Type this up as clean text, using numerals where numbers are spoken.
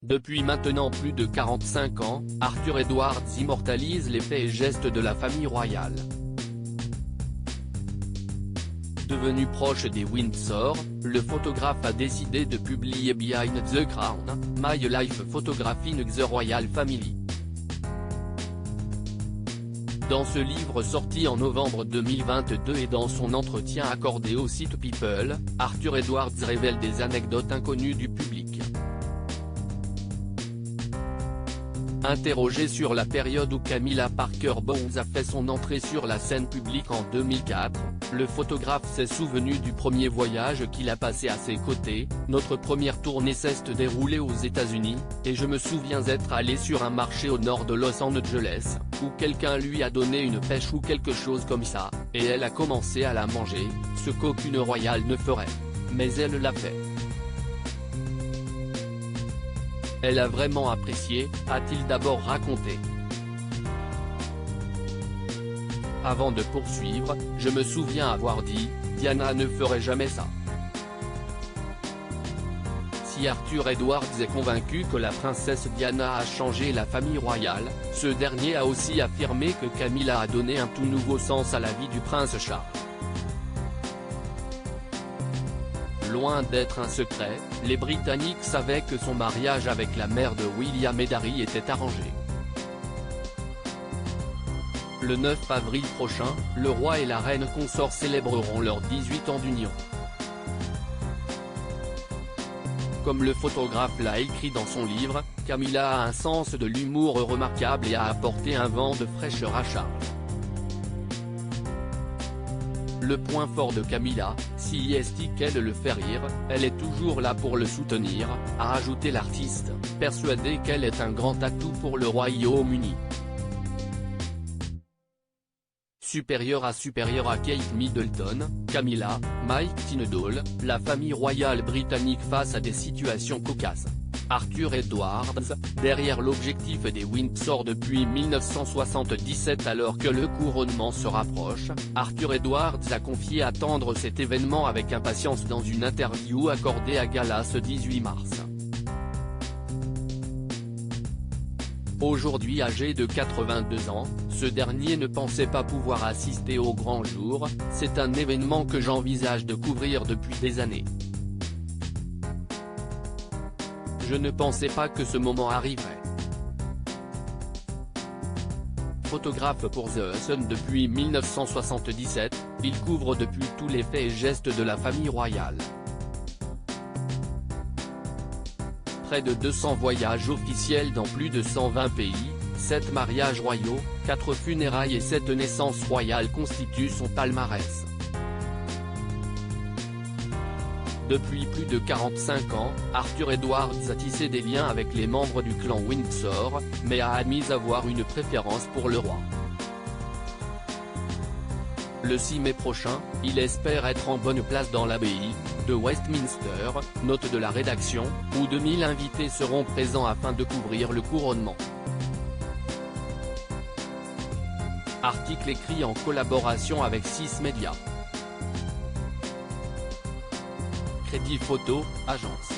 Depuis maintenant plus de 45 ans, Arthur Edwards immortalise les faits et gestes de la famille royale. Devenu proche des Windsor, le photographe a décidé de publier Behind the Crown, My Life Photographing the Royal Family. Dans ce livre sorti en novembre 2022 et dans son entretien accordé au site People, Arthur Edwards révèle des anecdotes inconnues du public. Interrogé sur la période où Camilla Parker Bowles a fait son entrée sur la scène publique en 2004, le photographe s'est souvenu du premier voyage qu'il a passé à ses côtés. Notre première tournée s'est déroulée aux États-Unis, et je me souviens être allé sur un marché au nord de Los Angeles, où quelqu'un lui a donné une pêche ou quelque chose comme ça, et elle a commencé à la manger, ce qu'aucune royale ne ferait. Mais elle l'a fait. Elle a vraiment apprécié, a-t-il d'abord raconté. Avant de poursuivre, je me souviens avoir dit, Diana ne ferait jamais ça. Si Arthur Edwards est convaincu que la princesse Diana a changé la famille royale, ce dernier a aussi affirmé que Camilla a donné un tout nouveau sens à la vie du prince Charles. Loin d'être un secret, les Britanniques savaient que son mariage avec la mère de William et Harry était arrangé. Le 9 avril prochain, le roi et la reine consort célébreront leurs 18 ans d'union. Comme le photographe l'a écrit dans son livre, Camilla a un sens de l'humour remarquable et a apporté un vent de fraîcheur à Charles. Le point fort de Camilla, si est qu'elle le fait rire, elle est toujours là pour le soutenir, a ajouté l'artiste, persuadé qu'elle est un grand atout pour le Royaume-Uni. Supérieure à Kate Middleton, Camilla, Mike Tindall, la famille royale britannique face à des situations cocasses. Arthur Edwards, derrière l'objectif des Windsor depuis 1977 alors que le couronnement se rapproche, Arthur Edwards a confié attendre cet événement avec impatience dans une interview accordée à Gala ce 18 mars. Aujourd'hui âgé de 82 ans, ce dernier ne pensait pas pouvoir assister au grand jour, c'est un événement que j'envisage de couvrir depuis des années. Je ne pensais pas que ce moment arriverait. Photographe pour The Sun depuis 1977, il couvre depuis tous les faits et gestes de la famille royale. Près de 200 voyages officiels dans plus de 120 pays, 7 mariages royaux, 4 funérailles et 7 naissances royales constituent son palmarès. Depuis plus de 45 ans, Arthur Edwards a tissé des liens avec les membres du clan Windsor, mais a admis avoir une préférence pour le roi. Le 6 mai prochain, il espère être en bonne place dans l'abbaye de Westminster, note de la rédaction, où 2000 invités seront présents afin de couvrir le couronnement. Article écrit en collaboration avec 6 médias. Crédit Photo, agence.